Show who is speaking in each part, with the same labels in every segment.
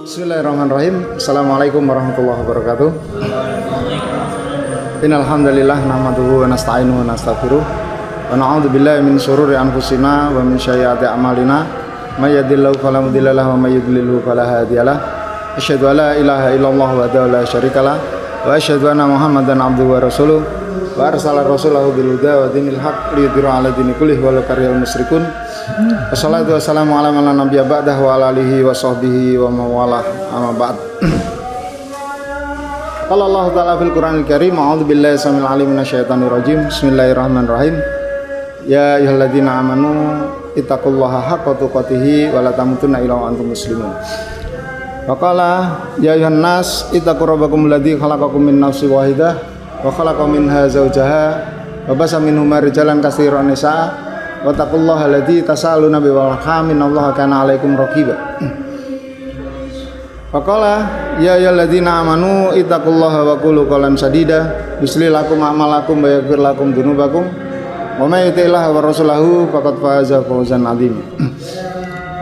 Speaker 1: Bismillahirrahmanirrahim. Assalamualaikum warahmatullahi wabarakatuh. Innal hamdalillah nahmaduhu wa nasta'inuhu wa nastaghfiruh wa na'udzu billahi min shururi anfusina wa min sayyiati a'malina may yahdihillahu fala mudilla lahu wa may yudlilhu fala hadiyalah. Asyhadu an la ilaha illallah wahdahu la syarikalah wa asyhadu anna Muhammadan abduhu wa rasuluh wa arsala rasulahu bil huda wa dinil haqq liyudhhirahu 'ala dini kullih walau karihal musyrikun. Wassalatu wassalamu ala man la nabiyya ba'dahu wa ala alihi wa sahbihi wa mawalah amma ba'd. Qala Allah ta'ala fil Qur'anil Karim, a'udzu billahi samil alim minasyaitonir rajim. Bismillahirrahmanirrahim. Ya ayyuhalladzina amanu ittaqullaha haqqa tuqatih wa la tamutunna illa wa antum muslimun. Wa qala ya ayyuhan nas ittaqu rabbakum alladzi khalaqakum min nafsin wahidah wa khalaqa minha zawjaha wa basa minhuma rijalan katsiran nisaa. Wattaqullaha alladzi tasaaluna bihi wal arham innallaha kana 'alaikum raqiba. Faqala ya ayyuhalladzina amanu ittaqullaha wa qulu qawlan sadida yuslih lakum a'malakum wa yaghfir lakum dzunubakum wa may yuti'illaha wa rasulahu faqad faza fawzan 'azima.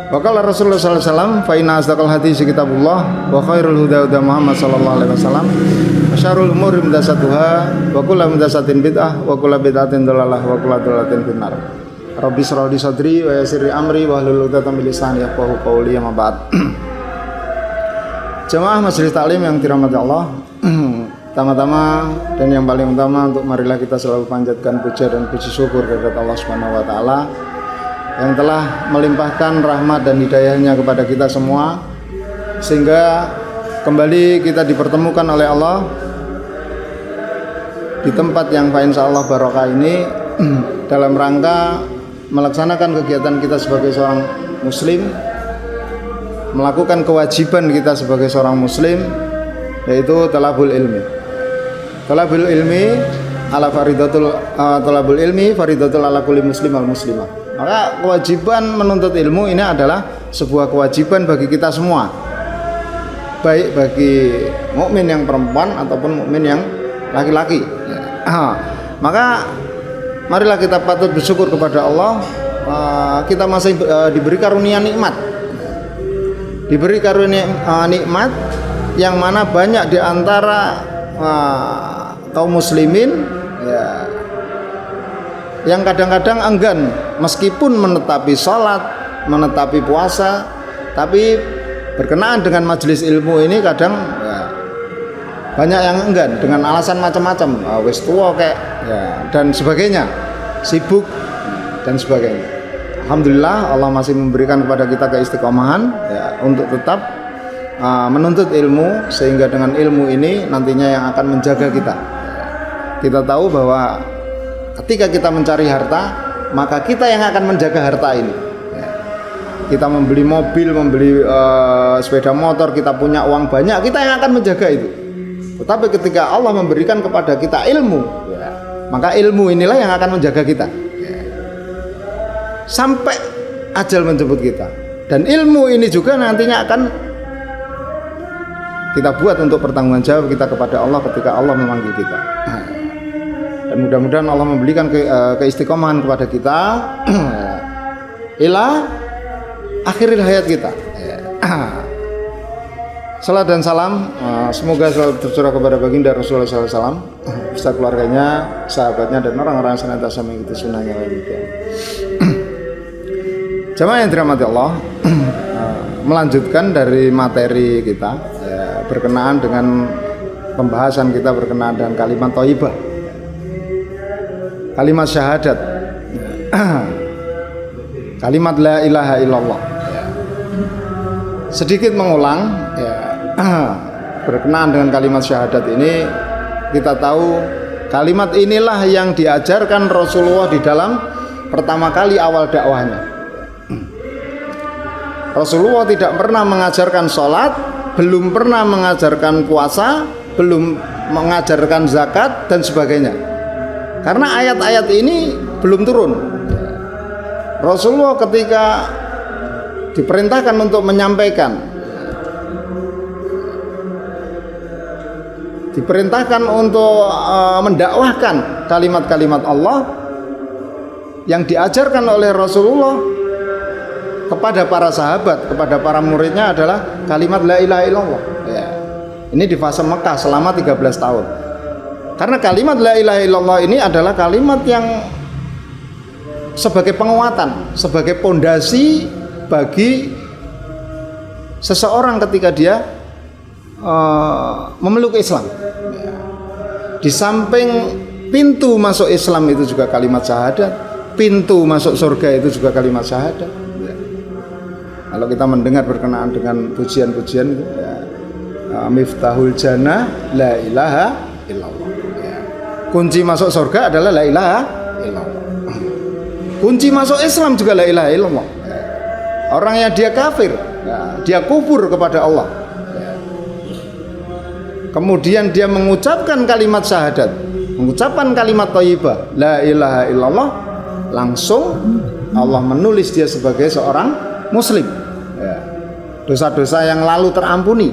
Speaker 1: Faqala Rasulullah sallallahu alaihi wasallam fa inna asdaqal hadits kitabullah wa khairul huda huda Muhammad sallallahu alaihi wasallam wa syarrul umuri muhdatsatuha wa kullu muhdatsatin bid'ah wa kullu bid'atin dhalalah wa kullu dhalalatin finnar. Rabbi shrah li sadri wa yassir li amri wa hlul 'uqdatam min lisani yafqahu qawli amma ba'd. Jamaah majelis taklim yang dirahmati Allah, pertama-tama dan yang paling utama untuk marilah kita selalu panjatkan puja dan puji syukur kepada Allah Subhanahu wa taala yang telah melimpahkan rahmat dan hidayahnya kepada kita semua sehingga kembali kita dipertemukan oleh Allah di tempat yang insyaallah barokah ini dalam rangka melaksanakan kegiatan kita sebagai seorang muslim, melakukan kewajiban kita sebagai seorang muslim, yaitu talabul ilmi. Talabul ilmi ala faridatul talabul ilmi faridatul ala kulli muslim wal muslimah. Maka kewajiban menuntut ilmu ini adalah sebuah kewajiban bagi kita semua, baik bagi mukmin yang perempuan ataupun mukmin yang laki-laki. Maka marilah kita patut bersyukur kepada Allah, kita masih diberi karunia nikmat, diberi karunia nikmat yang mana banyak di antara kaum muslimin ya, yang kadang-kadang enggan meskipun menetapi sholat, menetapi puasa, tapi berkenaan dengan majelis ilmu ini kadang ya, banyak yang enggan dengan alasan macam-macam, wis tua kayak ya, dan sebagainya, sibuk dan sebagainya. Alhamdulillah Allah masih memberikan kepada kita keistiqomahan ya, untuk tetap menuntut ilmu sehingga dengan ilmu ini nantinya yang akan menjaga kita. Kita tahu bahwa ketika kita mencari harta, maka kita yang akan menjaga harta ini. Kita membeli mobil, membeli sepeda motor, kita punya uang banyak, kita yang akan menjaga itu. Tetapi ketika Allah memberikan kepada kita ilmu, ya, maka ilmu inilah yang akan menjaga kita ya, sampai ajal menjemput kita. Dan ilmu ini juga nantinya akan kita buat untuk pertanggungan jawab kita kepada Allah ketika Allah memanggil kita. Dan mudah-mudahan Allah memberikan keistiqomahan kepada kita ila akhiril hayat kita. Salat dan salam semoga selalu tercurah kepada baginda Rasulullah SAW, beserta keluarganya, sahabatnya, dan orang-orang yang senantiasa mengikuti sunnahnya. Jamaah yang dirahmati Allah, melanjutkan dari materi kita ya, berkenaan dengan pembahasan kita berkenaan dengan kalimat thayyibah, kalimat syahadat, kalimat la ilaha illallah. Sedikit mengulang ya, berkenaan dengan kalimat syahadat ini, kita tahu kalimat inilah yang diajarkan Rasulullah di dalam pertama kali awal dakwahnya. Rasulullah tidak pernah mengajarkan sholat, belum pernah mengajarkan puasa, belum mengajarkan zakat dan sebagainya, karena ayat-ayat ini belum turun. Rasulullah ketika diperintahkan untuk menyampaikan diperintahkan untuk mendakwahkan kalimat-kalimat Allah yang diajarkan oleh Rasulullah kepada para sahabat, kepada para muridnya adalah kalimat la ilaha illallah. Ya. Ini di fase Mekah selama 13 tahun. Karena kalimat la ilaha illallah ini adalah kalimat yang sebagai penguatan, sebagai pondasi bagi seseorang ketika dia memeluk Islam. Di samping pintu masuk Islam itu juga kalimat syahadat, pintu masuk surga itu juga kalimat syahadat. Kalau kita mendengar berkenaan dengan pujian-pujian itu, miftahul jannah la ilaha illallah. Kunci masuk surga adalah la ilaha illallah. Kunci masuk Islam juga la ilaha illallah. Orang yang dia kafir, dia kufur kepada Allah, kemudian dia mengucapkan kalimat syahadat, mengucapkan kalimat thayyibah la ilaha illallah, langsung Allah menulis dia sebagai seorang muslim. Dosa-dosa yang lalu terampuni.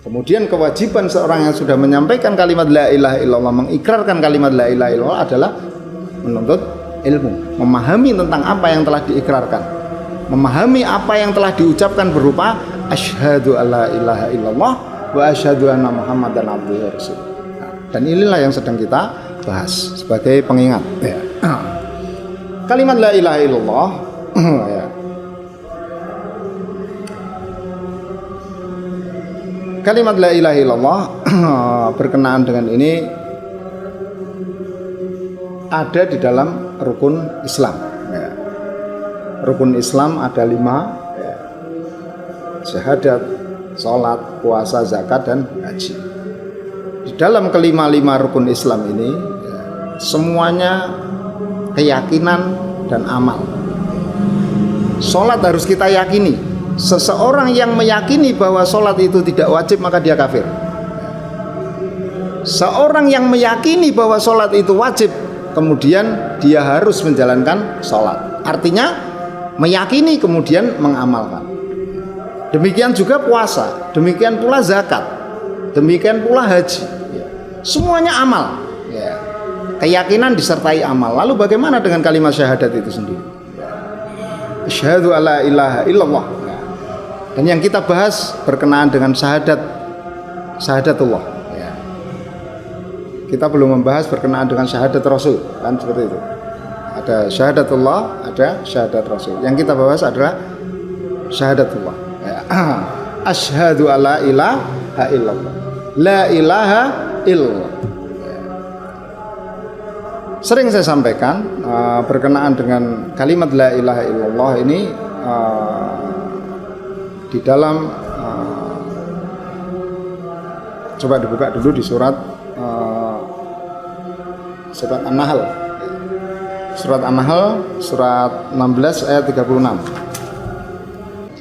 Speaker 1: Kemudian kewajiban seorang yang sudah menyampaikan kalimat la ilaha illallah, mengikrarkan kalimat la ilaha illallah adalah menuntut ilmu, memahami tentang apa yang telah diikrarkan, memahami apa yang telah diucapkan berupa asyhadu alla ilaha illallah wa asyhadu anna muhammadan abduhu wa rasuluh. Dan inilah yang sedang kita bahas sebagai pengingat. Kalimat la ilaha illallah kalimat la ilaha illallah berkenaan dengan ini ada di dalam rukun Islam. Rukun Islam ada 5, syahadat, sholat, puasa, zakat, dan haji. Di dalam kelima-lima rukun Islam ini semuanya keyakinan dan amal. Sholat harus kita yakini. Seseorang yang meyakini bahwa sholat itu tidak wajib, maka dia kafir. Seorang yang meyakini bahwa sholat itu wajib, kemudian dia harus menjalankan sholat. Artinya meyakini kemudian mengamalkan. Demikian juga puasa, demikian pula zakat, demikian pula haji. Semuanya amal. Keyakinan disertai amal. Lalu bagaimana dengan kalimat syahadat itu sendiri? Asyhadu alla ilaha illallah. Dan yang kita bahas berkenaan dengan syahadatullah. Kita belum membahas berkenaan dengan syahadat Rasul, kan seperti itu. Ada syahadatullah, ada syahadat Rasul. Yang kita bahas adalah syahadatullah. Asyhadu alla ilaha illallah. La ilaha illallah. Sering saya sampaikan berkenaan dengan kalimat la ilaha illallah ini di dalam coba dibuka dulu di surat An-Nahl. Surat An-Nahl surat 16 ayat 36.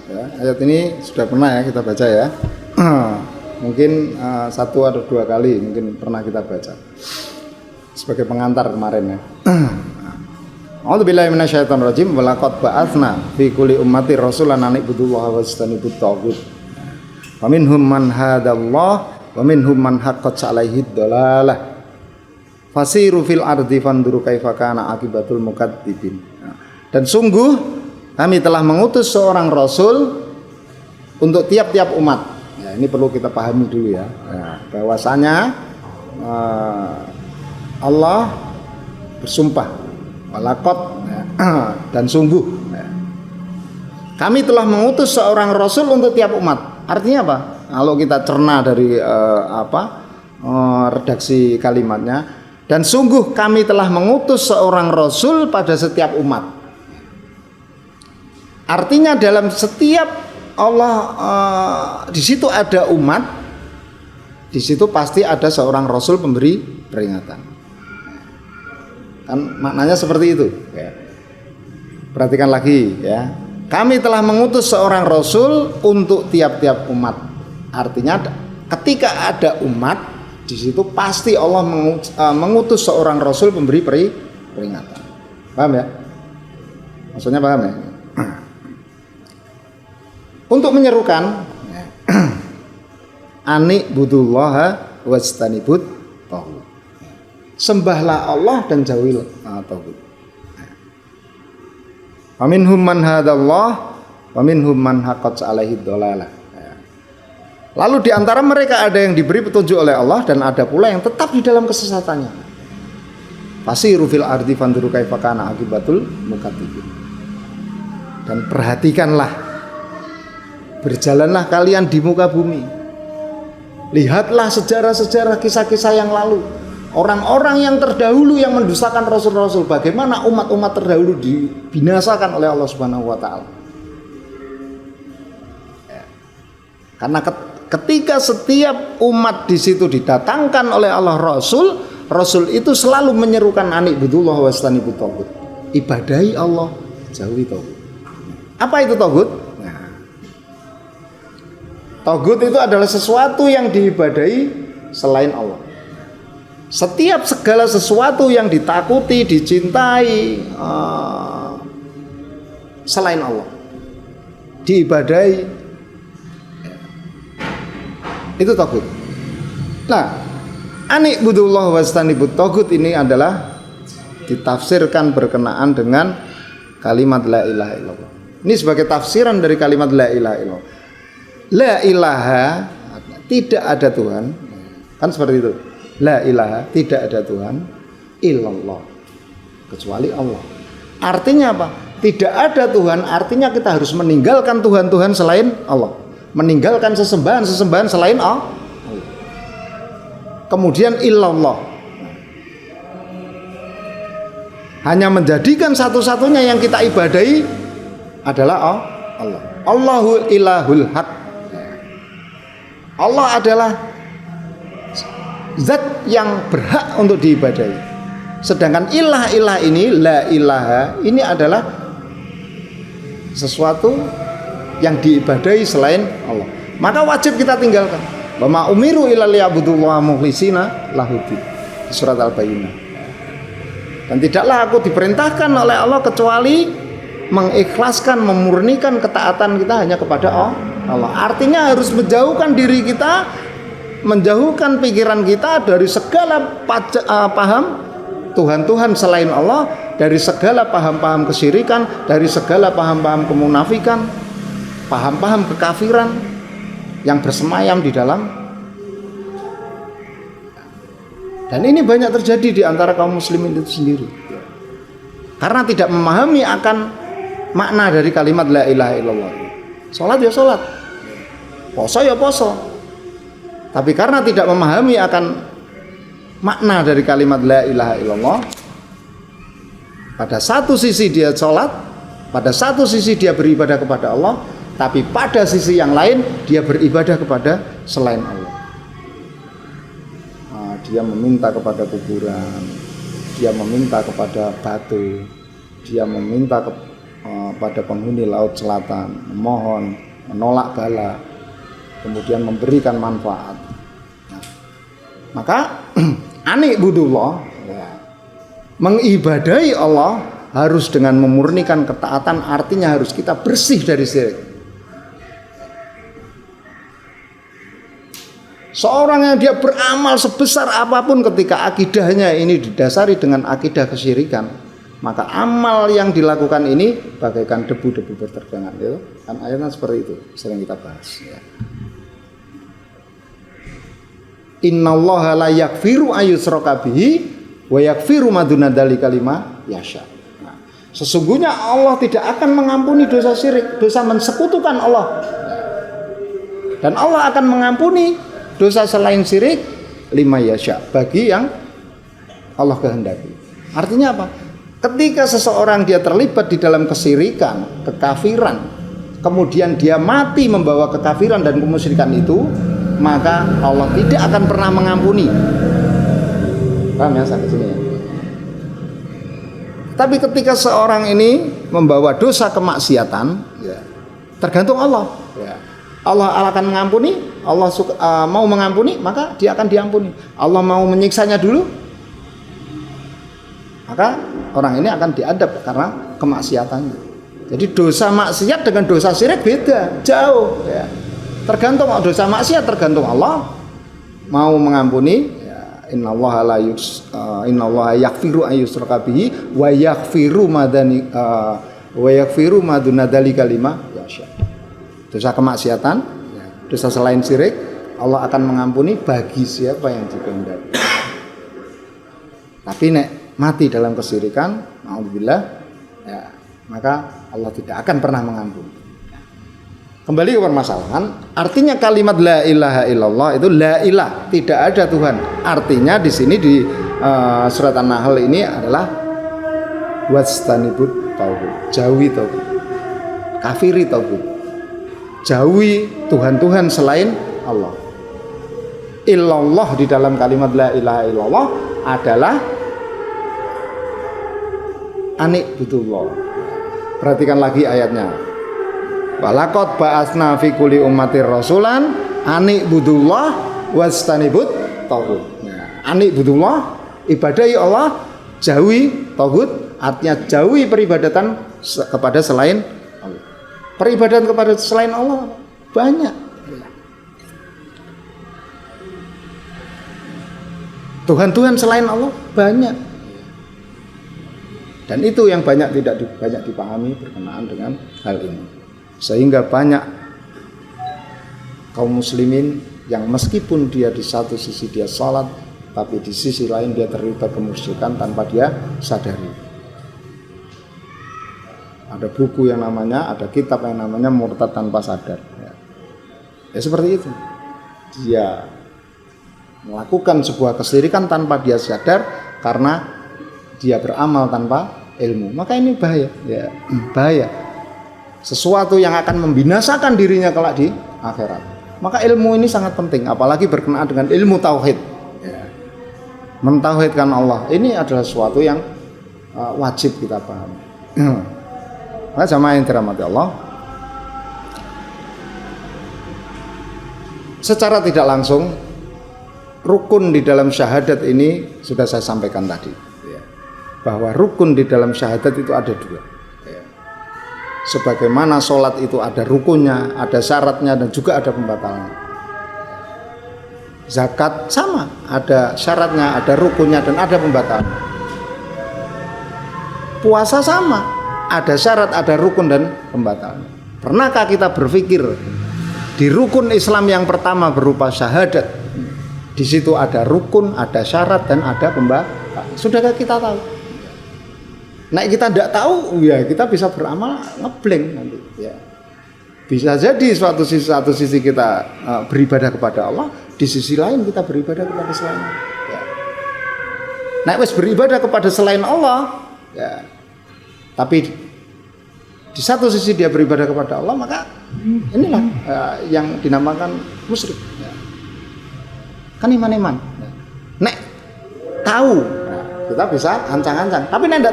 Speaker 1: Ya, ayat ini sudah pernah ya kita baca ya. Mungkin 1 atau 2 kali mungkin pernah kita baca. Sebagai pengantar kemarin ya. A'udzubillahi minasyaitonir rajim. Wa laqad ba'atsna fi kulli ummati rasulan an ibudullaha wastanibut taghut. Wa minhum man hadallah wa minhum man haqqat 'alaihi dhalalah. Fasiru fil ardi fanduru kaifa kana akibatul mukadzibin. Dan sungguh kami telah mengutus seorang rasul untuk tiap-tiap umat. Ya, ini perlu kita pahami dulu ya. Bahwasanya Allah bersumpah walaqad dan sungguh kami telah mengutus seorang rasul untuk tiap umat. Artinya apa? Kalau kita cerna dari redaksi kalimatnya, dan sungguh kami telah mengutus seorang rasul pada setiap umat. Artinya dalam setiap Allah di situ ada umat, di situ pasti ada seorang rasul pemberi peringatan. Kan maknanya seperti itu ya. Perhatikan lagi ya. Kami telah mengutus seorang rasul untuk tiap-tiap umat. Artinya ketika ada umat, di situ pasti Allah mengutus seorang rasul pemberi peringatan. Paham ya? Maksudnya paham ya? Untuk menyerukan Ani budullaha wastanibut taghut. Sembahlah Allah dan jauhilah taghut. Wa minhum man hadallah wa minhum man haqqat alaihi dhalalah. Lalu di antara mereka ada yang diberi petunjuk oleh Allah dan ada pula yang tetap di dalam kesesatannya. Fasiru fil ardi fanzuru kaifa kana akibatul mukatsibin. Dan perhatikanlah, berjalanlah kalian di muka bumi. Lihatlah sejarah-sejarah, kisah-kisah yang lalu. Orang-orang yang terdahulu yang mendustakan rasul-rasul, bagaimana umat-umat terdahulu dibinasakan oleh Allah Subhanahu wa taala. Karena ketika setiap umat di situ didatangkan oleh Allah Rasul, Rasul itu selalu menyerukan ani budullah wastanibut taghut. Ibadahi Allah, jauhi taghut. Apa itu taghut? Taghut itu adalah sesuatu yang diibadahi selain Allah. Setiap segala sesuatu yang ditakuti, dicintai selain Allah, diibadahi, itu taghut. Nah, ani budullah wastanibut taghut ini adalah ditafsirkan berkenaan dengan kalimat la ilaha illallah. Ini sebagai tafsiran dari kalimat la ilaha illallah. La ilaha, tidak ada Tuhan, kan seperti itu. La ilaha, tidak ada Tuhan illallah, kecuali Allah. Artinya apa? Tidak ada Tuhan, artinya kita harus meninggalkan Tuhan-Tuhan selain Allah, meninggalkan sesembahan-sesembahan selain Allah. Kemudian illallah, hanya menjadikan satu-satunya yang kita ibadahi adalah Allah. Allahul ilahul haq. Allah adalah zat yang berhak untuk diibadahi. Sedangkan ilah-ilah ini, la ilaha, ini adalah sesuatu yang diibadahi selain Allah. Maka wajib kita tinggalkan. Wa ma umiru illa liya'budullaha mukhlishina lahuddin. Surat Al-Bayyinah. Dan tidaklah aku diperintahkan oleh Allah kecuali mengikhlaskan, memurnikan ketaatan kita hanya kepada Allah. Artinya harus menjauhkan diri kita, menjauhkan pikiran kita dari segala paham Tuhan-Tuhan selain Allah, dari segala paham-paham kesyirikan, dari segala paham-paham kemunafikan, paham-paham kekafiran yang bersemayam di dalam. Dan ini banyak terjadi di antara kaum muslimin itu sendiri, karena tidak memahami akan makna dari kalimat la ilaha illallah. Sholat ya sholat, poso ya poso, tapi karena tidak memahami akan makna dari kalimat la ilaha illallah, pada satu sisi dia sholat, pada satu sisi dia beribadah kepada Allah, tapi pada sisi yang lain dia beribadah kepada selain Allah. Dia meminta kepada kuburan, dia meminta kepada batu, dia meminta pada penghuni laut selatan, memohon, menolak bala, kemudian memberikan manfaat. Maka ani budullah, mengibadahi Allah harus dengan memurnikan ketaatan, artinya harus kita bersih dari syirik. Seorang yang dia beramal sebesar apapun, ketika akidahnya ini didasari dengan akidah kesyirikan, maka amal yang dilakukan ini bagaikan debu-debu berterbangan. Ya, kan ayatnya seperti itu, sering kita bahas. Ya. Innallaha la yaghfiru ayyushraka bihi wa yaghfiru ma duna dzalika liman yasha. Nah, sesungguhnya Allah tidak akan mengampuni dosa syirik, dosa mensekutukan Allah. Dan Allah akan mengampuni dosa selain syirik lima yasha, bagi yang Allah kehendaki. Artinya apa? Ketika seseorang dia terlibat di dalam kesyirikan, kekafiran, kemudian dia mati membawa kekafiran dan kemusyrikan itu, maka Allah tidak akan pernah mengampuni. Paham ya sampai sini ya? Tapi ketika seorang ini membawa dosa kemaksiatan, ya, tergantung Allah. Ya. Allah akan mengampuni, Allah mau mengampuni, maka dia akan diampuni. Allah mau menyiksanya dulu, maka orang ini akan diadab karena kemaksiatannya. Jadi dosa maksiat dengan dosa syirik beda, jauh. Ya. Tergantung dosa maksiat tergantung Allah mau mengampuni. Innallaha yaghfiru an yushraka bihi wa yaghfiru ma duna dzalika liman yasha. Dosa kemaksiatan, dosa selain syirik, Allah akan mengampuni bagi siapa yang dikehendaki. Tapi nek mati dalam kesyirikan, naudzubillah, ya, maka Allah tidak akan pernah mengampuni. Kembali ke permasalahan, artinya kalimat la ilaha illallah itu la ilah, tidak ada Tuhan. Artinya di sini di surat An-Nahl ini adalah wastanibut tauhid, jauhi tauhid, kafiri tauhid, jauhi Tuhan-Tuhan selain Allah. Illallah di dalam kalimat la ilaha illallah adalah anikbudullah. Perhatikan lagi ayatnya. Walaqad ba'atsna fi kulli ummatir rasulan anikbudullah wastanibut tauhid. Anikbudullah, ibadahi Allah, jauhi tauhid, artinya jauhi peribadatan kepada selain Allah. Peribadatan kepada selain Allah banyak. Tuhan-Tuhan selain Allah banyak. Dan itu yang banyak dipahami berkenaan dengan hal ini. Sehingga banyak kaum muslimin yang meskipun dia di satu sisi dia sholat, tapi di sisi lain dia terlibat kemusyrikan tanpa dia sadari. Ada buku yang namanya, ada kitab yang namanya murtad tanpa sadar. Ya seperti itu. Dia melakukan sebuah kesyirikan tanpa dia sadar karena dia beramal tanpa ilmu. Maka ini bahaya, ya, bahaya. Sesuatu yang akan membinasakan dirinya kelak di akhirat. Maka ilmu ini sangat penting, apalagi berkenaan dengan ilmu tauhid. Mentauhidkan Allah ini adalah sesuatu yang wajib kita pahami. Nah, jamaah yang dirahmati Allah, secara tidak langsung rukun di dalam syahadat ini sudah saya sampaikan tadi, bahwa rukun di dalam syahadat itu ada dua. Sebagaimana sholat itu ada rukunnya, ada syaratnya, dan juga ada pembatalnya. Zakat sama, ada syaratnya, ada rukunnya, dan ada pembatalnya. Puasa sama, ada syarat, ada rukun, dan pembatalnya. Pernahkah kita berpikir di rukun Islam yang pertama berupa syahadat, di situ ada rukun, ada syarat, dan ada pembatal? Sudahkah kita tahu? Nah kita tidak tahu, ya kita bisa beramal ngeblank nanti. Ya. Bisa jadi satu sisi kita beribadah kepada Allah, di sisi lain kita beribadah kepada selain Allah. Ya. Nah wes beribadah kepada selain Allah, ya. Tapi di satu sisi dia beribadah kepada Allah, maka inilah yang dinamakan musyrik. Ya. Kan iman-iman. Ya. Nek tahu. Kita bisa ancang-ancang, tapi tidak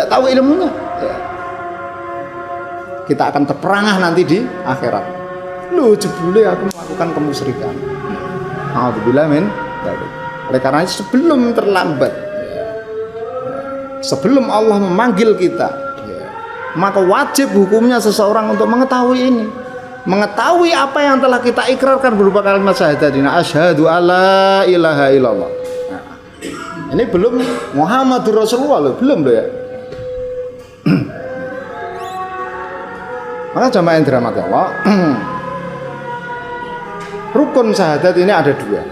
Speaker 1: tahu ilmunya, ya. Kita akan terperangah nanti di akhirat. Lu jebule aku melakukan kemusyrikan. Alhamdulillah min. Oleh karena itu sebelum terlambat, ya, sebelum Allah memanggil kita, ya, maka wajib hukumnya seseorang untuk mengetahui ini, mengetahui apa yang telah kita ikrarkan berupa kalimat syahadatina asyhadu alla ilaha illallah. Ini belum Muhammadur Rasulullah loh, belum loh ya. Maka jamaah yang dirahmati Allah, rukun syahadat ini ada dua.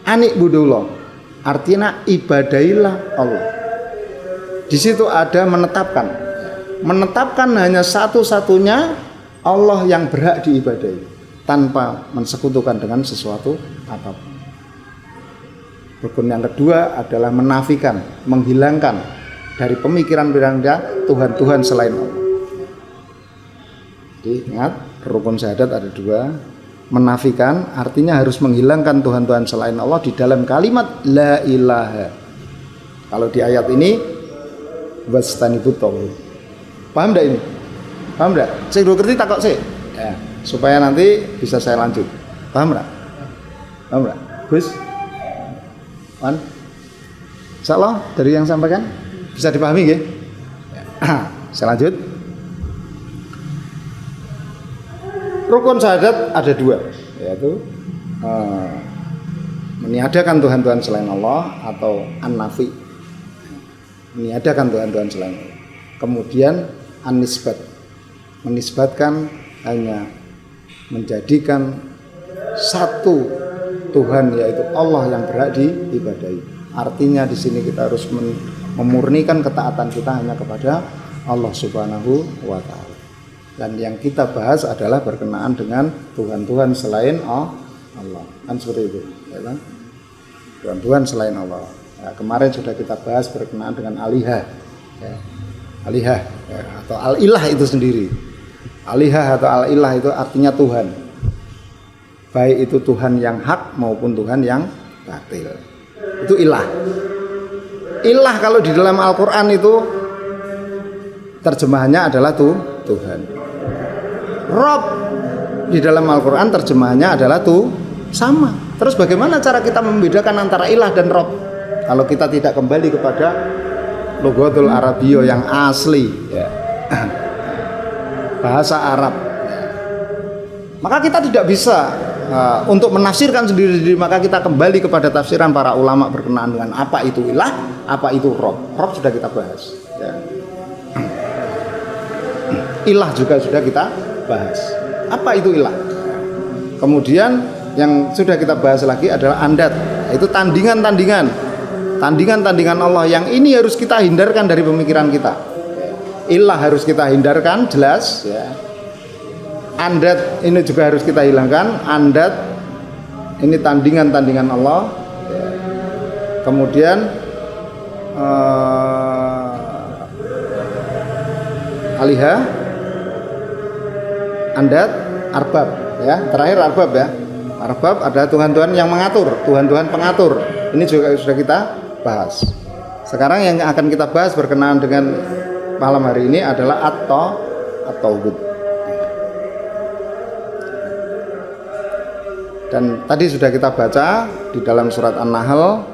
Speaker 1: Anikbudullah, artinya ibadailah Allah. Di situ ada menetapkan hanya satu-satunya Allah yang berhak diibadahi tanpa mensekutukan dengan sesuatu apapun. Rukun yang kedua adalah menafikan, menghilangkan dari pemikiran-pemikiran Tuhan-Tuhan selain Allah. Jadi ingat, rukun syahadat ada dua. Menafikan artinya harus menghilangkan Tuhan-Tuhan selain Allah di dalam kalimat la ilaha. Kalau di ayat ini wastanibut tauhid. Paham enggak ini? Paham enggak? Saya dulu ngerti takok sih. Ya, supaya nanti bisa saya lanjut. Paham enggak? Paham enggak? Gus? Wan? Insyaallah dari yang sampaikan bisa dipahami nggih? Ya. Saya lanjut. Rukun syahadat ada dua, yaitu meniadakan Tuhan-Tuhan selain Allah atau an-nafi, meniadakan Tuhan-Tuhan selain Allah. Kemudian an-nisbat, menisbatkan, hanya menjadikan satu Tuhan, yaitu Allah yang berhak diibadahi. Artinya di sini kita harus memurnikan ketaatan kita hanya kepada Allah Subhanahu wa taala. Dan yang kita bahas adalah berkenaan dengan Tuhan-Tuhan selain Allah. Kan seperti itu, ya kan? Tuhan-Tuhan selain Allah. Ya, kemarin sudah kita bahas berkenaan dengan alihah. Ya. Alihah ya, atau al-ilah itu sendiri. Alihah atau al-ilah itu artinya Tuhan. Baik itu Tuhan yang hak maupun Tuhan yang batil. Itu ilah. Ilah kalau di dalam Al-Qur'an itu terjemahannya adalah Tuhan. Rob di dalam Al-Qur'an terjemahannya adalah sama. Terus bagaimana cara kita membedakan antara ilah dan Rob? Kalau kita tidak kembali kepada Lughatul Arabiyah yang asli, ya. Bahasa Arab, maka kita tidak bisa untuk menafsirkan sendiri-sendiri. Maka kita kembali kepada tafsiran para ulama berkenaan dengan apa itu ilah, apa itu Rob. Rob sudah kita bahas, ya. Ilah juga sudah kita bahas. Apa itu ilah? Kemudian yang sudah kita bahas lagi adalah andat, yaitu tandingan-tandingan Allah. Yang ini harus kita hindarkan dari pemikiran kita. Ilah harus kita hindarkan, jelas, ya. Andat ini juga harus kita hilangkan. Andat ini tandingan-tandingan Allah, ya. Kemudian alihah, andat, arbab, ya. Terakhir arbab, ya. Arbab adalah Tuhan-Tuhan yang mengatur, Tuhan-Tuhan pengatur. Ini juga sudah kita bahas. Sekarang yang akan kita bahas berkenaan dengan malam hari ini adalah at-tauhid. Dan tadi sudah kita baca di dalam surat An-Nahl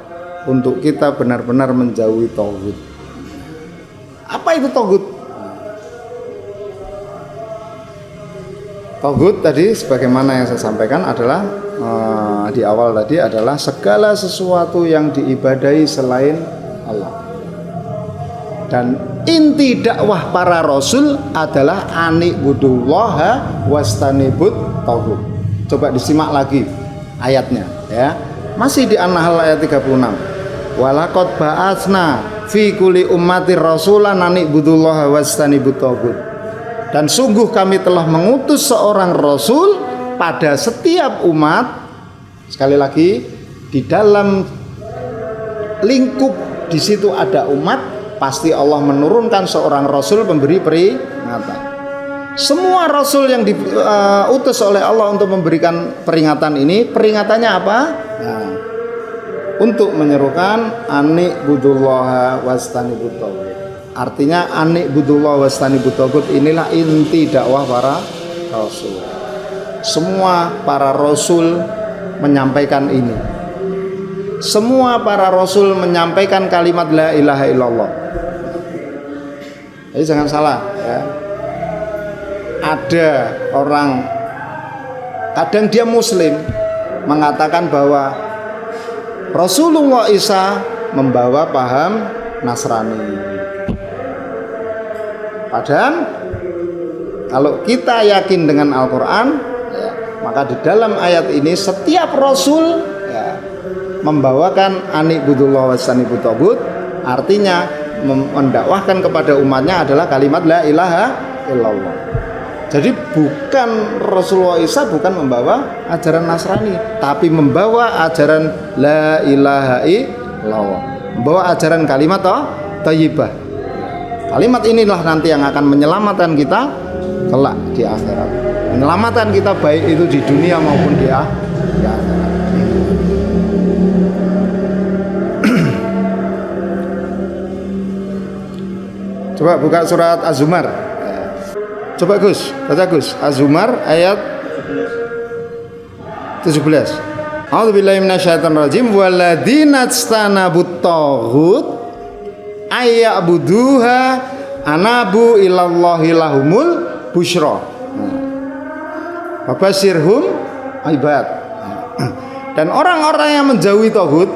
Speaker 1: untuk kita benar-benar menjauhi tauhid. Apa itu tauhid? Tauhid tadi sebagaimana yang saya sampaikan adalah di awal tadi adalah segala sesuatu yang diibadahi selain Allah. Dan inti dakwah para rasul adalah ani'budullaha wastanibut tauhid. Coba disimak lagi ayatnya, ya. Masih di An-Nahl ayat 36. Walaqad ba'atsna fi kulli ummatir rasulan ani'budullaha wastanibut tauhid. Dan sungguh kami telah mengutus seorang rasul pada setiap umat. Sekali lagi, di dalam lingkup di situ ada umat, pasti Allah menurunkan seorang rasul pemberi peringatan. Semua rasul yang diutus oleh Allah untuk memberikan peringatan ini, peringatannya apa? Nah, untuk menyerukan ani'budullaha wastanibut tauhid. Artinya ani'budullaha wastanibut tauhid inilah inti dakwah para rasul. Semua para rasul menyampaikan ini. Semua para rasul menyampaikan kalimat la ilaha illallah. Jadi jangan salah, ya. Ada orang kadang dia muslim mengatakan bahwa Rasulullah Isa membawa paham Nasrani. Padahal kalau kita yakin dengan Al-Quran, ya, maka di dalam ayat ini setiap Rasul, ya, membawakan ani'budullaha wastanibut tauhid. Artinya mendakwahkan kepada umatnya adalah kalimat la ilaha illallah. Jadi bukan Rasulullah Isa bukan membawa ajaran Nasrani, tapi membawa ajaran la ilaha illallah, membawa ajaran kalimat thayyibah. Kalimat inilah nanti yang akan menyelamatkan kita kelak di akhirat. Menyelamatkan kita baik itu di dunia maupun di akhirat. Coba buka surat Az-Zumar. Coba Gus, baca Gus. Az-Zumar ayat 17. A'udzubillahi minasyaitonirrajim. Walladzina istanabut taghut ayya'buduha anabu ilallahi lahumul busyra. Fabasyirhum ibad. Dan orang-orang yang menjauhi tauhid,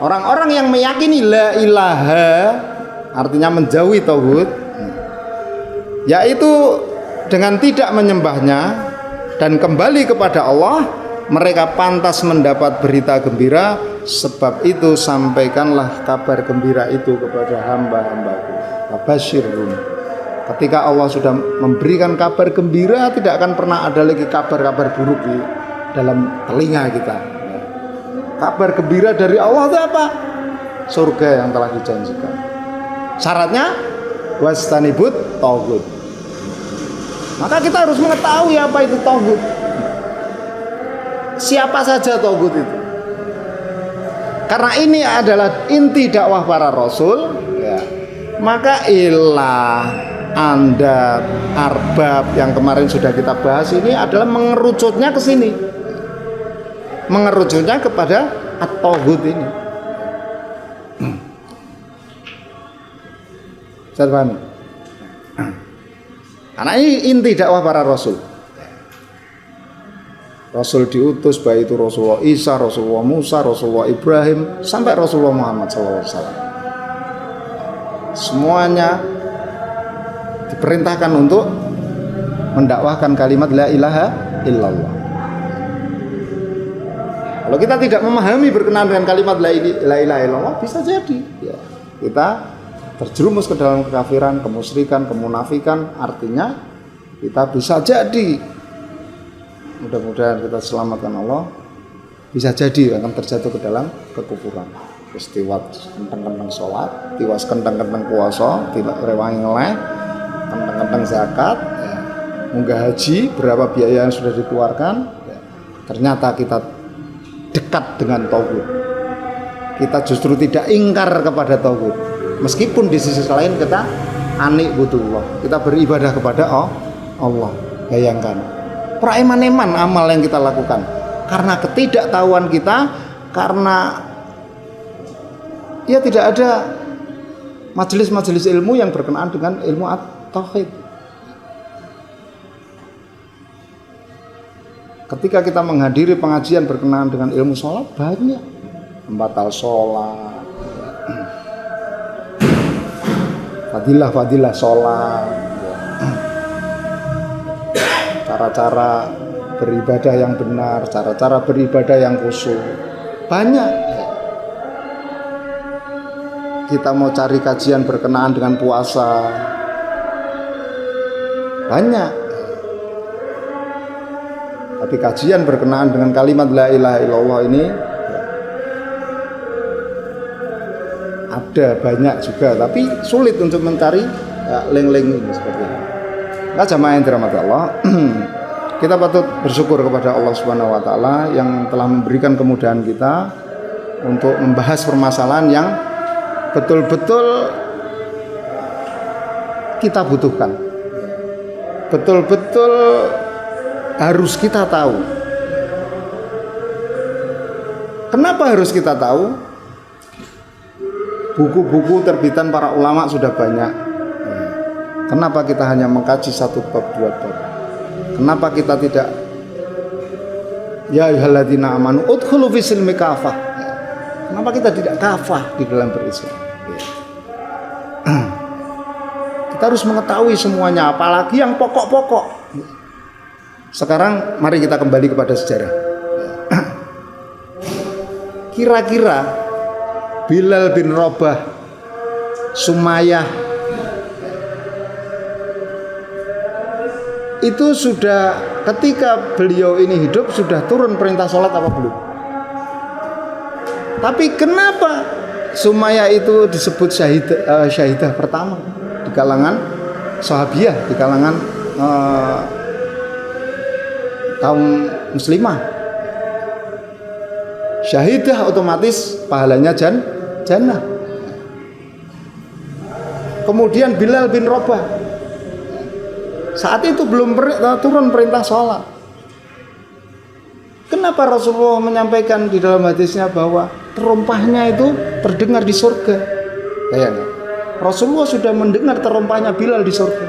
Speaker 1: orang-orang yang meyakini la ilaha, artinya menjauhi tauhid, yaitu dengan tidak menyembahnya dan kembali kepada Allah, mereka pantas mendapat berita gembira. Sebab itu sampaikanlah kabar gembira itu kepada hamba-hambaku. Fabasyirhum. Ketika Allah sudah memberikan kabar gembira, tidak akan pernah ada lagi kabar-kabar buruk di dalam telinga kita. Kabar gembira dari Allah itu apa? Surga yang telah dijanjikan. Syaratnya wastanibut tauhid. Maka kita harus mengetahui apa itu tauhid. Siapa saja tauhid itu. Karena ini adalah inti dakwah para rasul, ya. Maka ilah, anda, arbab yang kemarin sudah kita bahas ini adalah mengerucutnya ke sini. Mengerucutnya kepada at-tauhid ini. Saya pahami. Karena ini inti dakwah para rasul. Rasul diutus, baik itu Rasulullah Isa, Rasulullah Musa, Rasulullah Ibrahim, sampai Rasulullah Muhammad SAW. Semuanya diperintahkan untuk mendakwahkan kalimat la ilaha illallah. Kalau kita tidak memahami berkenaan dengan kalimat la ilaha illallah, bisa jadi ya, kita terjerumus ke dalam kekafiran, kemusyrikan, kemunafikan. Artinya kita bisa jadi, mudah-mudahan kita selamatkan Allah, bisa jadi akan terjatuh ke dalam kekufuran. Terus tiwas kenteng-kenteng sholat, tiwas kenteng-kenteng puasa, tidak rewangi ngeleh, kenteng-kenteng zakat, ya. Munggah haji, berapa biaya yang sudah dikeluarkan, ya. Ternyata kita dekat dengan tauhid. Kita justru tidak ingkar kepada tauhid. Meskipun di sisi lain kita anik butullah, kita beribadah kepada Allah. Bayangkan pereman-eman amal yang kita lakukan karena ketidaktahuan kita, karena ya tidak ada majelis-majelis ilmu yang berkenaan dengan ilmu at-tauhid. Ketika kita menghadiri pengajian berkenaan dengan ilmu sholat, banyak membatal sholat, fadilah sholat, cara-cara beribadah yang benar, cara-cara beribadah yang khusyuk. Banyak. Kita mau cari kajian berkenaan dengan puasa, banyak. Tapi kajian berkenaan dengan kalimat la ilaha illallah ini ada banyak juga, tapi sulit untuk mencari link-link ini seperti ini. Nah, jamaah yang dirahmati Allah, kita patut bersyukur kepada Allah Subhanahu wa taala yang telah memberikan kemudahan kita untuk membahas permasalahan yang betul-betul kita butuhkan. Betul-betul harus kita tahu. Kenapa harus kita tahu? Buku-buku terbitan para ulama sudah banyak. Kenapa kita hanya mengkaji satu bab, dua bab? Kenapa kita tidak ya ayyuhalladzina amanu udkhulu fis silmi kafah? Kenapa kita tidak kafah di dalam berislam? Kita harus mengetahui semuanya, apalagi yang pokok-pokok. Sekarang mari kita kembali kepada sejarah. Kira-kira Bilal bin Rabah, Sumayyah itu sudah, ketika beliau ini hidup sudah turun perintah sholat apa belum? Tapi kenapa Sumayyah itu disebut syahidah pertama di kalangan sahabiyah, di kalangan kaum muslimah? Syahidah otomatis pahalanya jannah. Kemudian Bilal bin Rabah saat itu belum turun perintah sholat. Kenapa Rasulullah menyampaikan di dalam hadisnya bahwa terompahnya itu terdengar di surga? Bayangkan, Rasulullah sudah mendengar terompahnya Bilal di surga.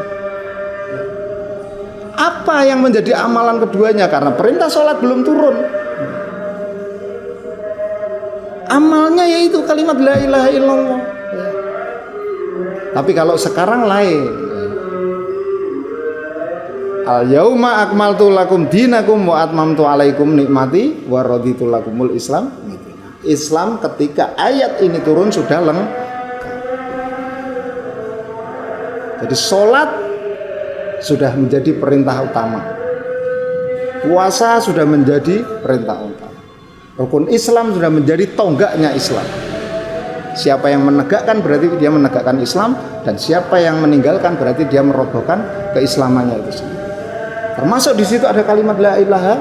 Speaker 1: Apa yang menjadi amalan keduanya? Karena perintah sholat belum turun. Amalnya yaitu kalimat la ilaha illallah. Tapi kalau sekarang lain. Al yauma akmaltu lakum dinakum wa atmamtu alaikum nikmati wa raditu lakumul Islam. Islam ketika ayat ini turun sudah lengkap. Jadi sholat sudah menjadi perintah utama. Puasa sudah menjadi perintah utama. Rukun Islam sudah menjadi tonggaknya Islam. Siapa yang menegakkan berarti dia menegakkan Islam, dan siapa yang meninggalkan berarti dia merobohkan keislamannya itu sendiri. Termasuk di situ ada kalimat la ilaha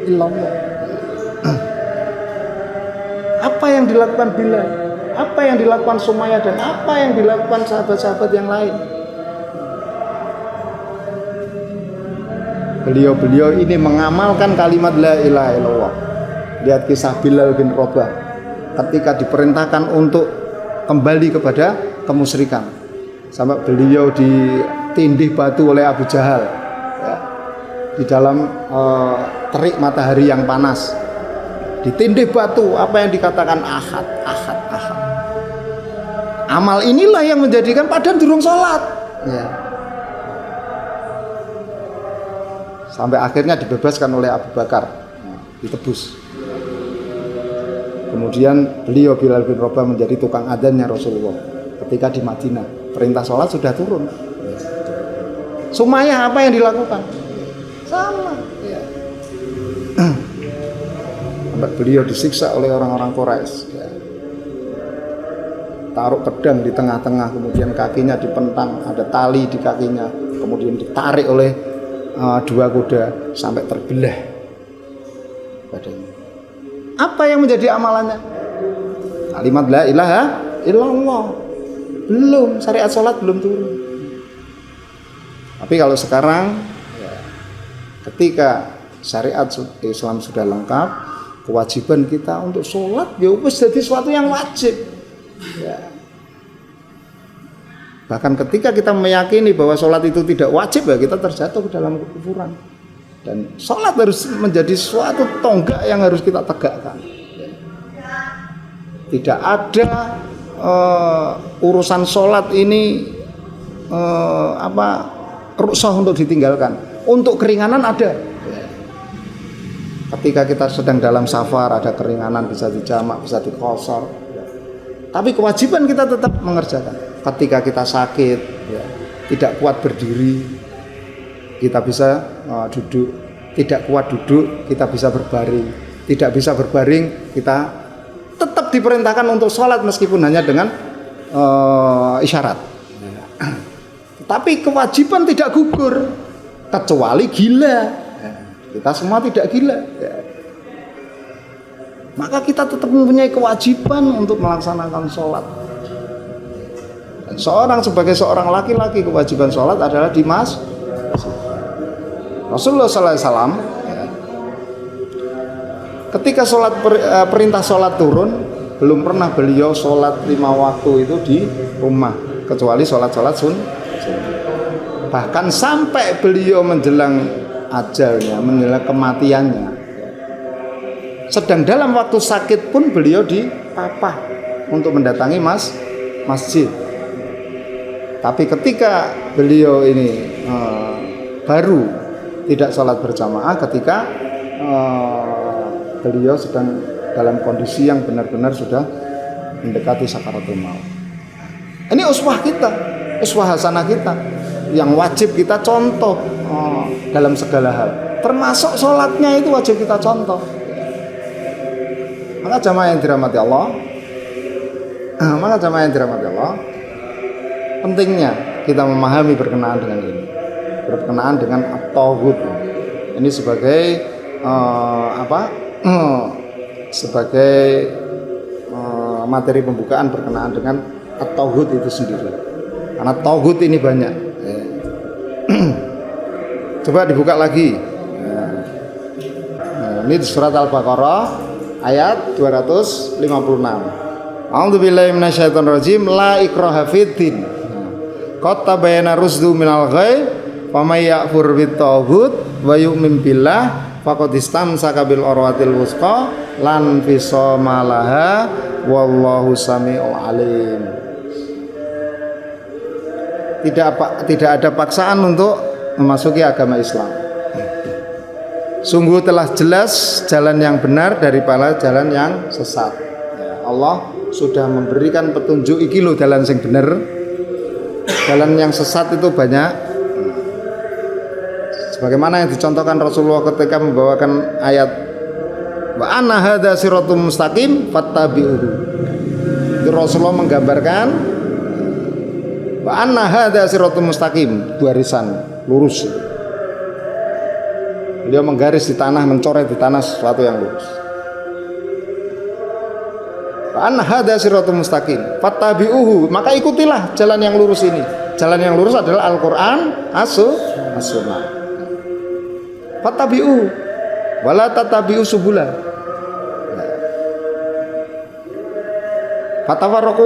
Speaker 1: illallah. Apa yang dilakukan Bilal, apa yang dilakukan Sumayyah, dan apa yang dilakukan sahabat-sahabat yang lain. Beliau-beliau ini mengamalkan kalimat la ilaha illallah. Lihat kisah Bilal bin Rabah ketika diperintahkan untuk kembali kepada kemusyrikan, sampai beliau ditindih batu oleh Abu Jahal ya, di dalam terik matahari yang panas, ditindih batu. Apa yang dikatakan? Ahad, ahad, ahad. Amal inilah yang menjadikan padahal durung sholat ya. Sampai akhirnya dibebaskan oleh Abu Bakar, ditebus. Kemudian beliau Bilal bin Rabah menjadi tukang adzannya Rasulullah ketika di Madinah. Perintah sholat sudah turun. Sumayyah apa yang dilakukan? Sama ya. Sampai beliau disiksa oleh orang-orang Quraisy ya. Taruh pedang di tengah-tengah, kemudian kakinya dipentang, ada tali di kakinya, kemudian ditarik oleh dua kuda sampai terbelah badannya. Apa yang menjadi amalannya? Kalimat la ilaha illallah. Belum, syariat sholat belum turun. Tapi kalau sekarang ya, ketika syariat Islam sudah lengkap, kewajiban kita untuk sholat ya wis jadi sesuatu yang wajib ya. Bahkan ketika kita meyakini bahwa sholat itu tidak wajib, ya kita terjatuh ke dalam kekufuran. Dan sholat harus menjadi suatu tonggak yang harus kita tegakkan. Tidak ada urusan sholat ini rukshoh untuk ditinggalkan. Untuk keringanan ada. Ketika kita sedang dalam safar ada keringanan, bisa dijamak, bisa diqashar. Tapi kewajiban kita tetap mengerjakan. Ketika kita sakit, ya, tidak kuat berdiri, kita bisa duduk. Tidak kuat duduk, kita bisa berbaring. Tidak bisa berbaring, kita tetap diperintahkan untuk sholat meskipun hanya dengan isyarat. Tapi kewajiban tidak gugur, kecuali gila. Kita semua tidak gila. Maka kita tetap mempunyai kewajiban untuk melaksanakan sholat. Dan sebagai seorang laki-laki, kewajiban sholat adalah di masjid. Rasulullah SAW ketika perintah sholat turun, belum pernah beliau sholat 5 waktu itu di rumah, kecuali sholat sunnah. Bahkan sampai beliau menjelang ajalnya, menjelang kematiannya, sedang dalam waktu sakit pun beliau dipapah untuk mendatangi masjid. Tapi ketika beliau ini baru tidak sholat berjamaah ketika beliau sedang dalam kondisi yang benar-benar sudah mendekati sakaratul maut. Ini uswah kita, uswah hasanah kita, yang wajib kita contoh dalam segala hal. Termasuk sholatnya itu wajib kita contoh. Maka jamaah yang dirahmati Allah, pentingnya kita memahami berkenaan dengan ini, berkenaan dengan at-taghut. Ini sebagai sebagai materi pembukaan berkenaan dengan at-taghut itu sendiri. Karena taghut ini banyak. Coba dibuka lagi. Ini di surat Al-Baqarah ayat 256. A'udzubillahi minasyaitonirrajim. La ikraha fiddin. Qad tabayyana rusdu minal ghayy Famay yakfur bitaghut wa yu'min billah faqad istamsaka bil urwatil wuthqa lan fisama laha wallahu samiul alim. Tidak ada paksaan untuk memasuki agama Islam. Sungguh telah jelas jalan yang benar daripada jalan yang sesat. Ya, Allah sudah memberikan petunjuk iki lho jalan sing bener. Jalan yang sesat itu banyak. Sebagaimana yang dicontohkan Rasulullah ketika membawakan ayat wa anna hadza siratum mustaqim fattabi'uhu. Itu Rasulullah menggambarkan wa anna hadza siratum mustaqim, barisan lurus. Beliau menggaris di tanah, mencoret di tanah sesuatu yang lurus. Wa anna hadza siratum mustaqim fattabi'uhu, maka ikutilah jalan yang lurus ini. Jalan yang lurus adalah Al-Qur'an, as-Sunnah. Fattabi'u wala tatabi'u subula. Fatafarraqu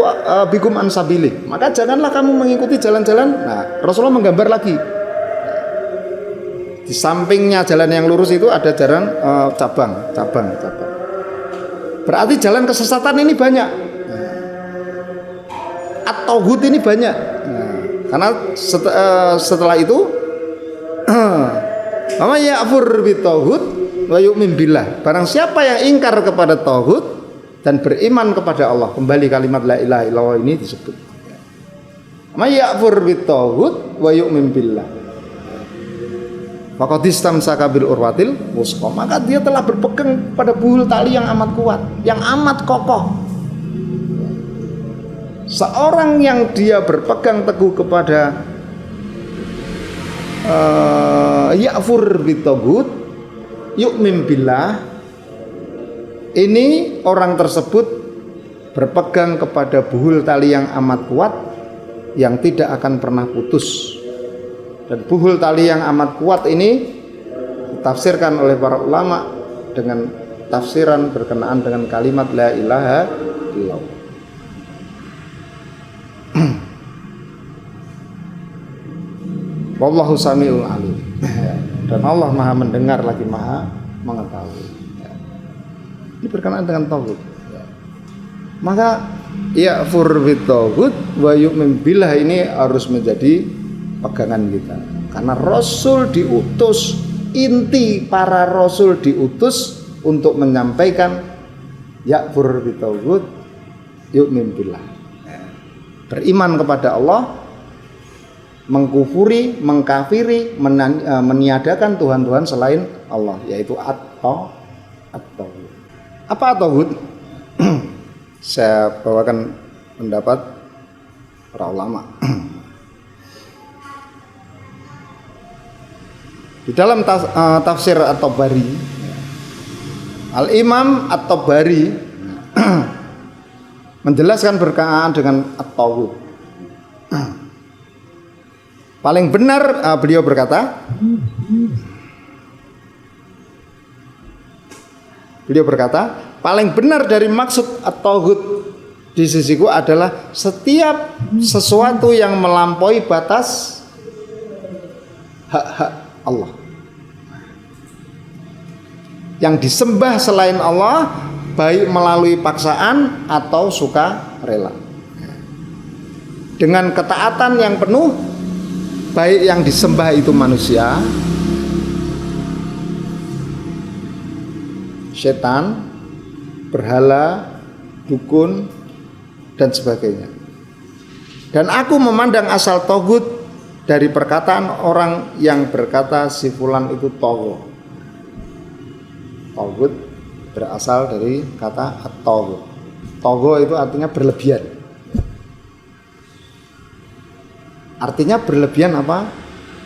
Speaker 1: bikum an sabili. Maka janganlah kamu mengikuti jalan-jalan. Nah, Rasulullah menggambar lagi. Di sampingnya jalan yang lurus itu ada jalan cabang. Berarti jalan kesesatan ini banyak. At-tauhid ini banyak. Nah, karena setelah itu Ama ya'fur bitauhid wa yu'min billah. Barang siapa yang ingkar kepada tauhid dan beriman kepada Allah, kembali kalimat la ilaha illallah ini disebut. Ama ya'fur bitauhid wa yu'min billah. Faqad istamsaka bil urwatil wuthqa. Maka dia telah berpegang pada buhul tali yang amat kuat, yang amat kokoh. Seorang yang dia berpegang teguh kepada ya'fur bitaghut yu'min billah, ini orang tersebut berpegang kepada buhul tali yang amat kuat yang tidak akan pernah putus. Dan buhul tali yang amat kuat ini ditafsirkan oleh para ulama dengan tafsiran berkenaan dengan kalimat la ilaha illallah. Wallahu samiul alim. Dan Allah Maha mendengar lagi Maha mengetahui. Ini berkenaan dengan tauhid. Maka ya'fur bitaghut wa yu'min billah ini harus menjadi pegangan kita. Karena Rasul diutus, inti para Rasul diutus untuk menyampaikan ya'fur bitaghut yu'min billah. Beriman kepada Allah, mengkufuri, mengkafiri, meniadakan Tuhan-Tuhan selain Allah, yaitu at-tauhid. Apa at-tauhid? Saya bawakan pendapat para ulama. Di dalam tafsir At-Tabari, Al-Imam At-Tabari menjelaskan berkenaan dengan at-tauhid. Paling benar beliau berkata, paling benar dari maksud at-tauhid di sisiku adalah setiap sesuatu yang melampaui batas hak-hak Allah, yang disembah selain Allah, baik melalui paksaan atau sukarela, dengan ketaatan yang penuh, baik yang disembah itu manusia, setan, berhala, dukun, dan sebagainya. Dan aku memandang asal tauhid dari perkataan orang yang berkata si fulan itu tagha. Tauhid berasal dari kata at-tagha. Tagha itu artinya berlebihan. Artinya berlebihan apa?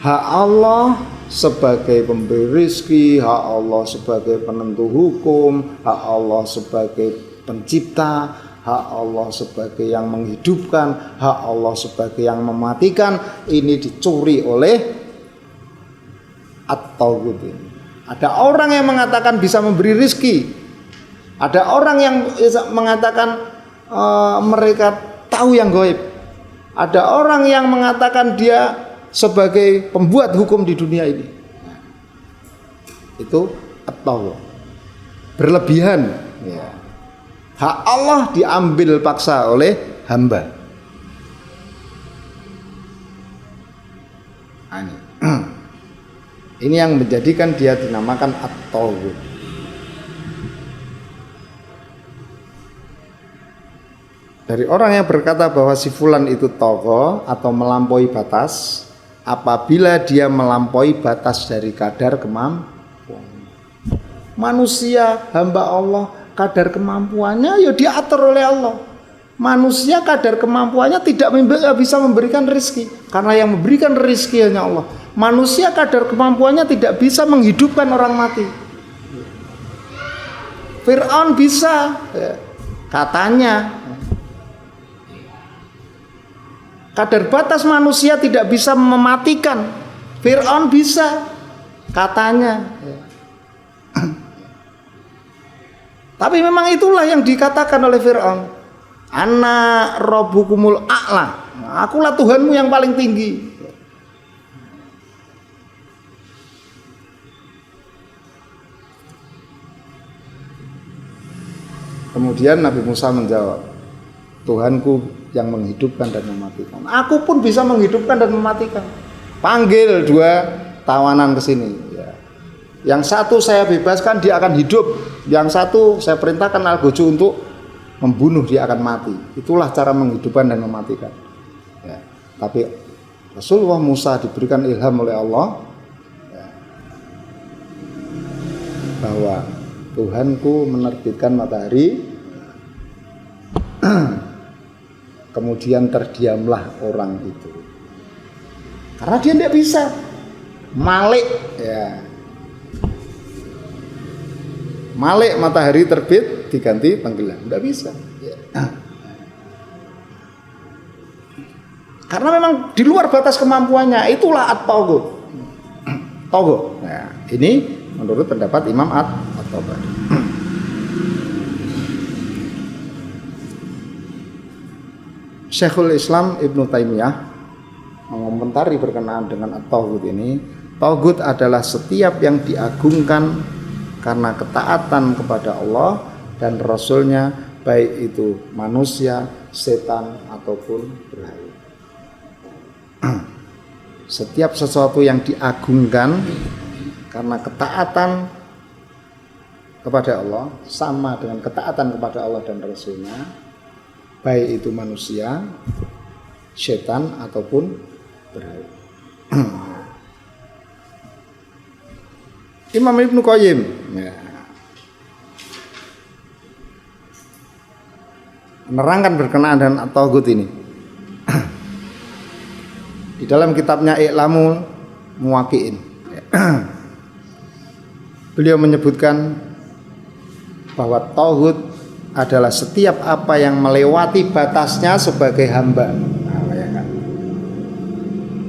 Speaker 1: Hak Allah sebagai pemberi rezeki, hak Allah sebagai penentu hukum, hak Allah sebagai pencipta, hak Allah sebagai yang menghidupkan, hak Allah sebagai yang mematikan, ini dicuri oleh at-tauhid. Ada orang yang mengatakan bisa memberi rezeki, ada orang yang mengatakan mereka tahu yang gaib, ada orang yang mengatakan dia sebagai pembuat hukum di dunia ini. Itu at-taghut, berlebihan, ya. Hak Allah diambil paksa oleh hamba. Ini yang menjadikan dia dinamakan at-taghut. Dari orang yang berkata bahwa si fulan itu tagha atau melampaui batas, apabila dia melampaui batas dari kadar kemampuan. Manusia hamba Allah, kadar kemampuannya ya diatur oleh Allah. Manusia kadar kemampuannya tidak bisa memberikan rezeki, karena yang memberikan rezeki hanya Allah. Manusia kadar kemampuannya tidak bisa menghidupkan orang mati. Fir'aun bisa, katanya. Kadar batas manusia tidak bisa mematikan. Fir'aun bisa, katanya. Tapi memang itulah yang dikatakan oleh Fir'aun. Ana rabbukumul a'la. Akulah Tuhanmu yang paling tinggi. Kemudian Nabi Musa menjawab, Tuhanku yang menghidupkan dan mematikan. Aku pun bisa menghidupkan dan mematikan. Panggil dua tawanan ke sini. Ya. Yang satu saya bebaskan, dia akan hidup. Yang satu saya perintahkan Al-Gojo untuk membunuh, dia akan mati. Itulah cara menghidupkan dan mematikan. Ya. Tapi Rasulullah Musa diberikan ilham oleh Allah, ya, bahwa Tuhanku menerbitkan matahari, kemudian terdiamlah orang itu, karena dia tidak bisa malik, ya. Malik matahari terbit diganti tenggelam, tidak bisa, ya. Karena memang di luar batas kemampuannya. Itulah at-taghut. Taghut. Nah, ini menurut pendapat Imam at-Tabari. Syekhul Islam Ibnu Taimiyah mengomentari berkenaan dengan at-taghut ini. Taghut adalah setiap yang diagungkan karena ketaatan kepada Allah dan Rasulnya, baik itu manusia, setan ataupun berhala. Setiap sesuatu yang diagungkan karena ketaatan kepada Allah, sama dengan ketaatan kepada Allah dan Rasulnya, baik itu manusia, setan ataupun berhala. Imam Ibnu Qayyim, ya, menerangkan berkenaan dengan at-taghut ini di dalam kitabnya I'lamul Muwaqqi'in. Beliau menyebutkan bahwa taghut adalah setiap apa yang melewati batasnya sebagai hamba.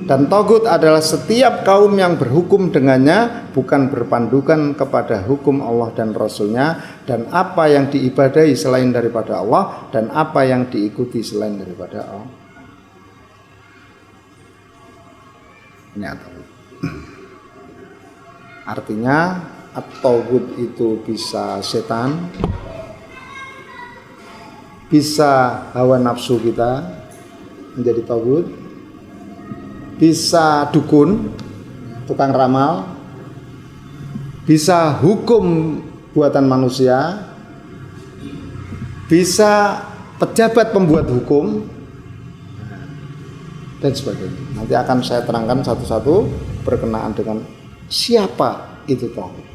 Speaker 1: Dan taghut adalah setiap kaum yang berhukum dengannya bukan berpandukan kepada hukum Allah dan Rasulnya, dan apa yang diibadahi selain daripada Allah dan apa yang diikuti selain daripada Allah. Ini at-taghut. Artinya at-taghut itu bisa setan, bisa hawa nafsu kita menjadi taghut, bisa dukun, tukang ramal, bisa hukum buatan manusia, bisa pejabat pembuat hukum, dan sebagainya. Nanti akan saya terangkan satu-satu berkenaan dengan siapa itu taghut.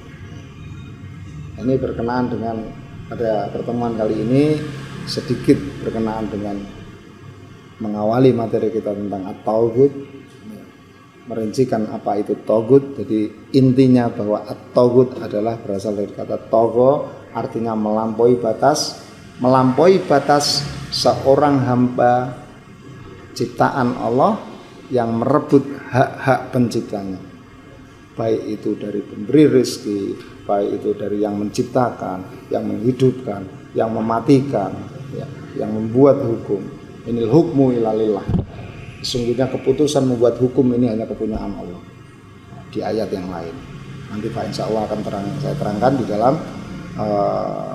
Speaker 1: Ini berkenaan dengan pada pertemuan kali ini sedikit berkenaan dengan mengawali materi kita tentang at-taghut, merincikan apa itu taghut. Jadi intinya bahwa at-taghut adalah berasal dari kata tagha, artinya melampaui batas. Melampaui batas seorang hamba ciptaan Allah yang merebut hak-hak penciptanya, baik itu dari pemberi rezeki, baik itu dari yang menciptakan, yang menghidupkan, yang mematikan, ya, yang membuat hukum. Inil hukmu illa lillah. Sesungguhnya keputusan membuat hukum ini hanya kepunyaan Allah. Di ayat yang lain. Nanti Pak insya Allah akan saya terangkan di dalam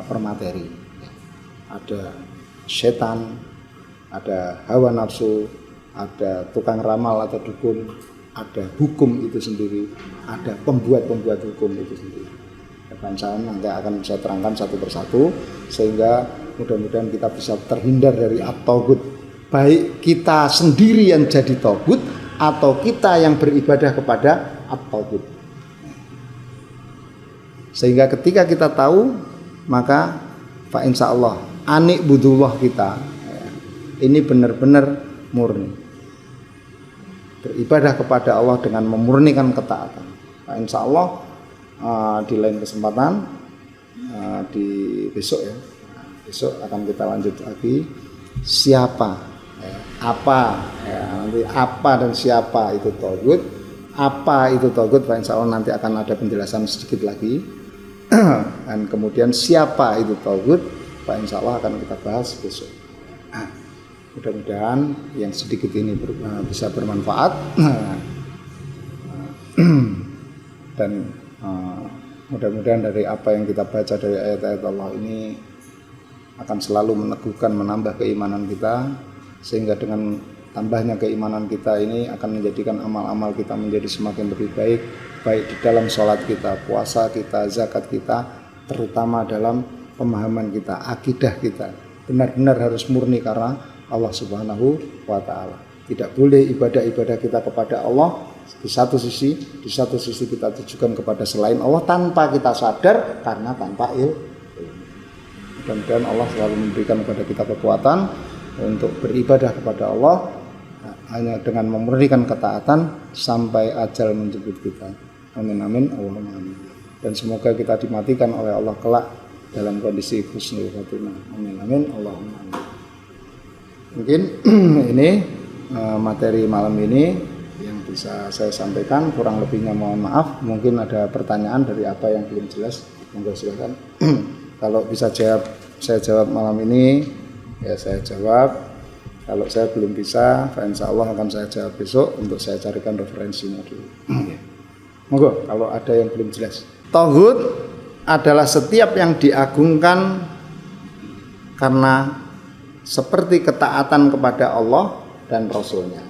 Speaker 1: permateri. Ada setan, ada hawa nafsu, ada tukang ramal atau dukun, ada hukum itu sendiri, ada pembuat hukum itu sendiri. Pak insya Allah nanti akan saya terangkan satu persatu sehingga mudah-mudahan kita bisa terhindar dari at-taghut. Baik kita sendiri yang jadi taghut atau kita yang beribadah kepada at-taghut. Sehingga ketika kita tahu, maka Pak insya Allah anik budullah kita ini benar-benar murni. Beribadah kepada Allah dengan memurnikan ketaatan. Pak insya Allah di lain kesempatan di besok ya. Besok akan kita lanjut lagi siapa nanti apa dan siapa itu taghut, apa itu taghut, Pak insya Allah nanti akan ada penjelasan sedikit lagi dan kemudian siapa itu taghut, Pak insya Allah akan kita bahas besok. Mudah-mudahan yang sedikit ini bisa bermanfaat dan mudah-mudahan dari apa yang kita baca dari ayat-ayat Allah ini akan selalu meneguhkan, menambah keimanan kita, sehingga dengan tambahnya keimanan kita ini akan menjadikan amal-amal kita menjadi semakin lebih baik, baik di dalam sholat kita, puasa kita, zakat kita, terutama dalam pemahaman kita, akidah kita benar-benar harus murni karena Allah Subhanahu wa Ta'ala. Tidak boleh ibadah-ibadah kita kepada Allah di satu sisi kita tujukan kepada selain Allah tanpa kita sadar karena tanpa ilmu. Mudah-mudahan Allah selalu memberikan kepada kita kekuatan untuk beribadah kepada Allah hanya dengan memurnikan ketaatan sampai ajal menjemput kita. Amin amin Allahumma amin. Dan semoga kita dimatikan oleh Allah kelak dalam kondisi husnul khotimah. Amin amin Allahumma amin. Mungkin ini materi malam ini yang bisa saya sampaikan, kurang lebihnya mohon maaf. Mungkin ada pertanyaan dari apa yang belum jelas, monggo silakan. Kalau bisa saya jawab malam ini, ya saya jawab. Kalau saya belum bisa, insya Allah akan saya jawab besok untuk saya carikan referensinya dulu. Monggo, kalau ada yang belum jelas. Taghut adalah setiap yang diagungkan karena seperti ketaatan kepada Allah dan Rasulnya.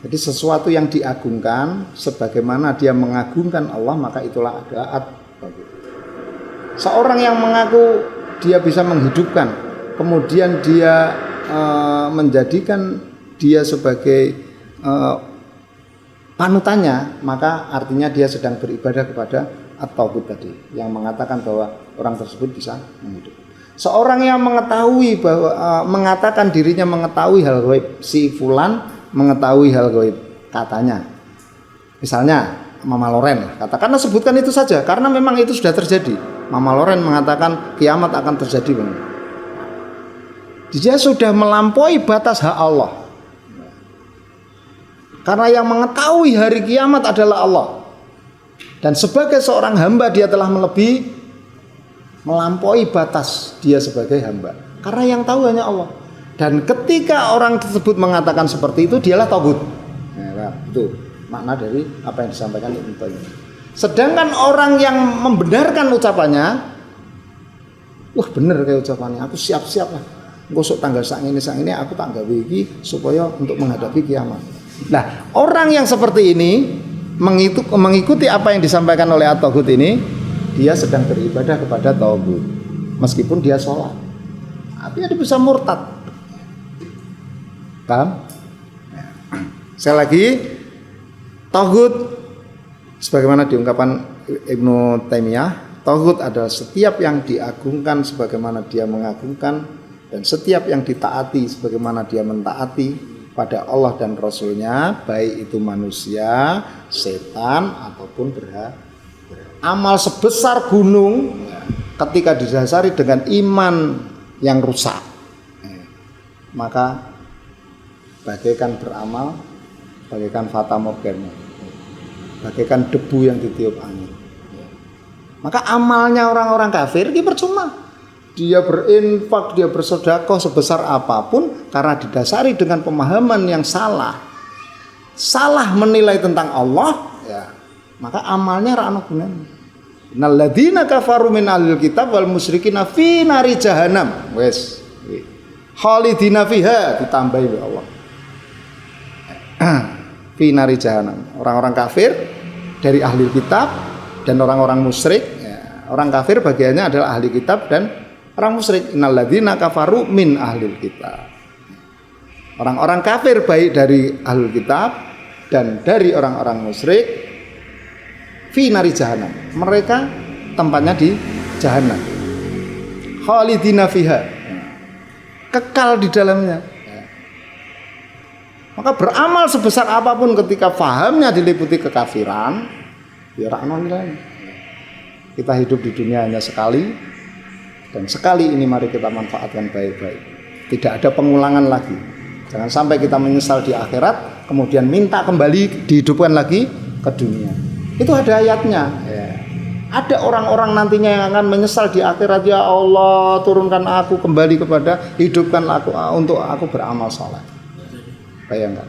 Speaker 1: Jadi sesuatu yang diagungkan sebagaimana dia mengagungkan Allah, maka itulah adalah at-taghut. Seorang yang mengaku dia bisa menghidupkan, kemudian dia menjadikan dia sebagai panutannya, maka artinya dia sedang beribadah kepada at-taghut tadi, yang mengatakan bahwa orang tersebut bisa menghidupkan. Seorang yang mengetahui bahwa mengatakan dirinya mengetahui hal gaib, si fulan mengetahui hal gaib katanya, misalnya Mama Loren, katakanlah sebutkan itu saja karena memang itu sudah terjadi. Mama Loren mengatakan kiamat akan terjadi. Dia sudah melampaui batas hak Allah. Karena yang mengetahui hari kiamat adalah Allah. Dan sebagai seorang hamba dia telah melampaui batas dia sebagai hamba. Karena yang tahu hanya Allah. Dan ketika orang tersebut mengatakan seperti itu, dialah taghut. Nah, itu makna dari apa yang disampaikan Ibnu Taimiyah. Sedangkan orang yang membenarkan ucapannya, wah bener kayak ucapannya, aku siap-siap lah. Gosok tanggal sang ini aku tak gawe iki supaya untuk menghadapi kiamat. Nah, orang yang seperti ini mengikuti apa yang disampaikan oleh at-taghut ini, dia sedang beribadah kepada taghut. Meskipun dia sholat, tapi dia bisa murtad. Paham? Sekali lagi, taghut sebagaimana diungkapkan Ibnu Taimiyah, taghut adalah setiap yang diagungkan sebagaimana dia mengagungkan, dan setiap yang ditaati sebagaimana dia mentaati pada Allah dan Rasulnya, baik itu manusia, setan ataupun berhala. Amal sebesar gunung ketika didasari dengan iman yang rusak, maka bagaikan beramal, bagaikan fata morgana, bagaikan debu yang ditiup angin. Maka amalnya orang-orang kafir ini percuma. dia berinfak, dia bersedekah sebesar apapun, karena didasari dengan pemahaman yang salah menilai tentang Allah, ya, maka amalnya ra ana gunane. Innal ladzina kafaru min ahlil kitab wal musyrikina fi nari jahannam. Wes. Khalidina fiha, ditambahi oleh Allah. Fi nari jahannam. Orang-orang kafir dari ahli kitab dan orang-orang musyrik, ya. Orang kafir bagiannya adalah ahli kitab dan orang musyrik. Innal ladzina kafaru min ahlil kitab. Orang-orang kafir baik dari ahlul kitab dan dari orang-orang musyrik fi nari jahannam. Mereka tempatnya di jahanam. Khalidina fiha. Kekal di dalamnya. Maka beramal sebesar apapun ketika fahamnya diliputi kekafiran, ya ra ono nilainya. Kita hidup di dunia hanya sekali, dan sekali ini mari kita manfaatkan baik-baik. Tidak ada pengulangan lagi. Jangan sampai kita menyesal di akhirat, kemudian minta kembali dihidupkan lagi ke dunia. Itu ada ayatnya. Ya. Ada orang-orang nantinya yang akan menyesal di akhirat, ya Allah turunkan aku kembali kepada, hidupkan aku untuk aku beramal saleh. Bayangkan.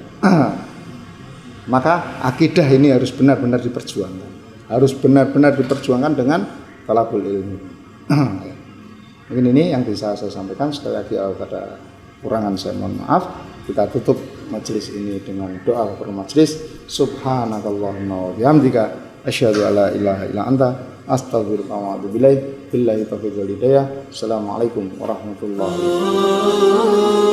Speaker 1: Maka akidah ini harus benar-benar diperjuangkan. Harus benar-benar diperjuangkan dengan talabul ilmi. Mungkin ini yang bisa saya sampaikan. Sekali lagi pada kurangan saya mohon maaf. Kita tutup majelis ini dengan doa per majelis. Subhanakallahumma wa bihamdika asyhadu an la ilaha illa anta astaghfiruka wa atubu ilaik. Billahi taufiq wal hidayah. Assalamualaikum warahmatullahi wabarakatuh.